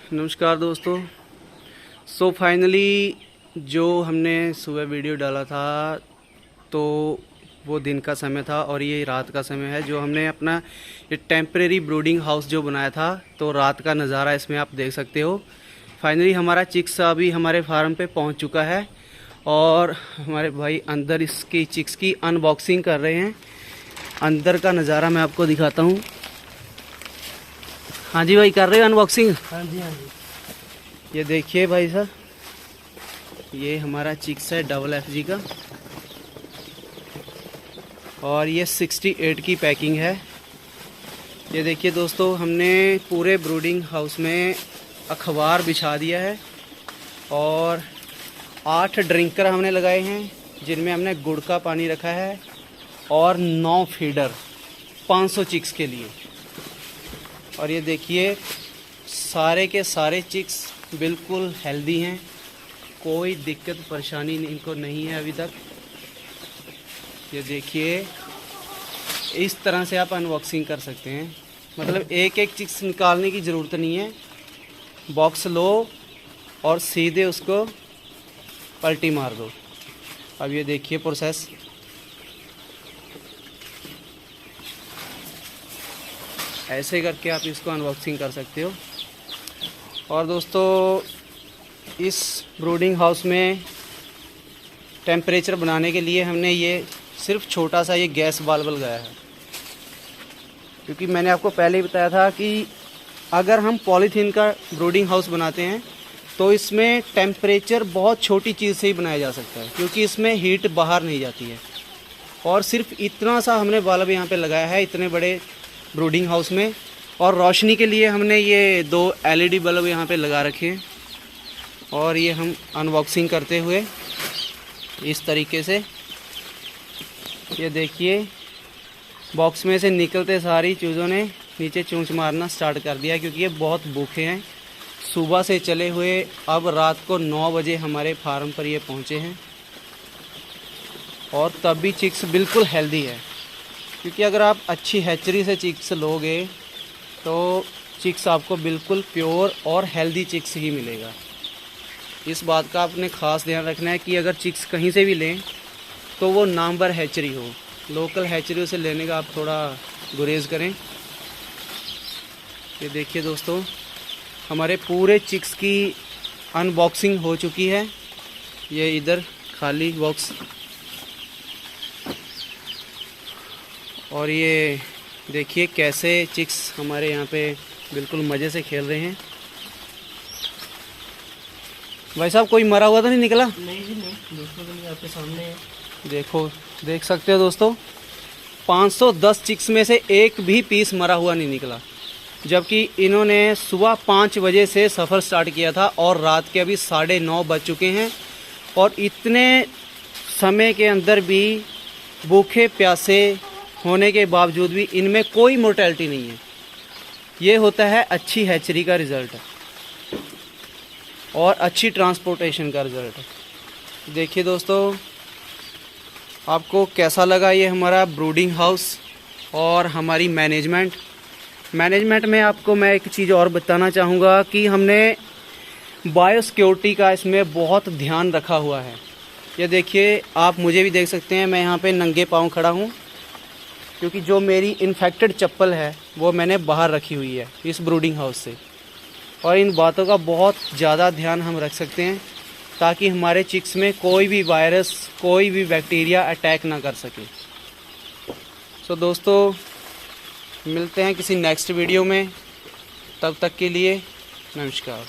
नमस्कार दोस्तों। फाइनली जो हमने सुबह वीडियो डाला था तो वो दिन का समय था और ये रात का समय है। जो हमने अपना ये टेम्परेरी ब्रूडिंग हाउस जो बनाया था, तो रात का नज़ारा इसमें आप देख सकते हो। फाइनली हमारा चिक्स अभी हमारे फार्म पे पहुंच चुका है और हमारे भाई अंदर इसकी चिक्स की अनबॉक्सिंग कर रहे हैं। अंदर का नज़ारा मैं आपको दिखाता हूँ। हाँ जी भाई, कर रहे हो अनबॉक्सिंग? हाँ जी। ये देखिए भाई साहब, ये हमारा चिक्स है FFG का और ये 68 की पैकिंग है। ये देखिए दोस्तों, हमने पूरे ब्रूडिंग हाउस में अखबार बिछा दिया है और 8 ड्रिंकर हमने लगाए हैं, जिनमें हमने गुड़ का पानी रखा है और 9 फीडर 500 चिक्स के लिए। और ये देखिए, सारे के सारे चिक्स बिल्कुल हेल्दी हैं, कोई दिक्कत परेशानी इनको नहीं है अभी तक। ये देखिए, इस तरह से आप अनबॉक्सिंग कर सकते हैं। मतलब एक एक चिक्स निकालने की ज़रूरत नहीं है, बॉक्स लो और सीधे उसको पलटी मार दो। अब ये देखिए प्रोसेस। ऐसे करके आप इसको अनबॉक्सिंग कर सकते हो। और दोस्तों, इस ब्रूडिंग हाउस में टेम्परेचर बनाने के लिए हमने ये सिर्फ छोटा सा ये गैस बाल्ब लगाया है, क्योंकि मैंने आपको पहले ही बताया था कि अगर हम पॉलीथीन का ब्रूडिंग हाउस बनाते हैं तो इसमें टेम्परेचर बहुत छोटी चीज़ से ही बनाया जा सकता है, क्योंकि इसमें हीट बाहर नहीं जाती है। और सिर्फ इतना सा हमने बल्ब यहाँ पे लगाया है इतने बड़े ब्रूडिंग हाउस में। और रोशनी के लिए हमने ये 2 LED बल्ब यहाँ पे लगा रखे हैं। और ये हम अनबॉक्सिंग करते हुए इस तरीके से, ये देखिए, बॉक्स में से निकलते सारी चीज़ों ने नीचे चूंच मारना स्टार्ट कर दिया, क्योंकि ये बहुत भूखे हैं। सुबह से चले हुए अब रात को 9 बजे हमारे फार्म पर ये पहुँचे हैं और तब भी चिक्स बिल्कुल हेल्दी है। क्योंकि अगर आप अच्छी हैचरी से चिक्स लोगे तो चिक्स आपको बिल्कुल प्योर और हेल्दी चिक्स ही मिलेगा। इस बात का आपने ख़ास ध्यान रखना है कि अगर चिक्स कहीं से भी लें तो वो नामवर हैचरी हो। लोकल हैचरी से लेने का आप थोड़ा गुरेज करें। ये देखिए दोस्तों, हमारे पूरे चिक्स की अनबॉक्सिंग हो चुकी है। ये इधर खाली बॉक्स, और ये देखिए कैसे चिक्स हमारे यहाँ पे बिल्कुल मज़े से खेल रहे हैं। भाई साहब, कोई मरा हुआ तो नहीं निकला? नहीं जी नहीं, देखने के लिए आपके सामने है। देखो, देख सकते हो दोस्तों, 510 चिक्स में से एक भी पीस मरा हुआ नहीं निकला। जबकि इन्होंने सुबह 5 बजे से सफ़र स्टार्ट किया था और रात के अभी 9:30 बज चुके हैं। और इतने समय के अंदर भी भूखे प्यासे होने के बावजूद भी इनमें कोई मोर्टेलिटी नहीं है। ये होता है अच्छी हैचरी का रिज़ल्ट और अच्छी ट्रांसपोर्टेशन का रिज़ल्ट। देखिए दोस्तों, आपको कैसा लगा ये हमारा ब्रूडिंग हाउस और हमारी मैनेजमेंट में आपको मैं एक चीज़ और बताना चाहूँगा कि हमने बायोसिक्योरिटी का इसमें बहुत ध्यान रखा हुआ है। ये देखिए, आप मुझे भी देख सकते हैं, मैं यहाँ पे नंगे पाँव खड़ा हूँ, क्योंकि जो मेरी इन्फेक्टेड चप्पल है वो मैंने बाहर रखी हुई है इस ब्रूडिंग हाउस से। और इन बातों का बहुत ज़्यादा ध्यान हम रख सकते हैं ताकि हमारे चिक्स में कोई भी वायरस, कोई भी बैक्टीरिया अटैक ना कर सके। दोस्तों, मिलते हैं किसी नेक्स्ट वीडियो में। तब तक के लिए नमस्कार।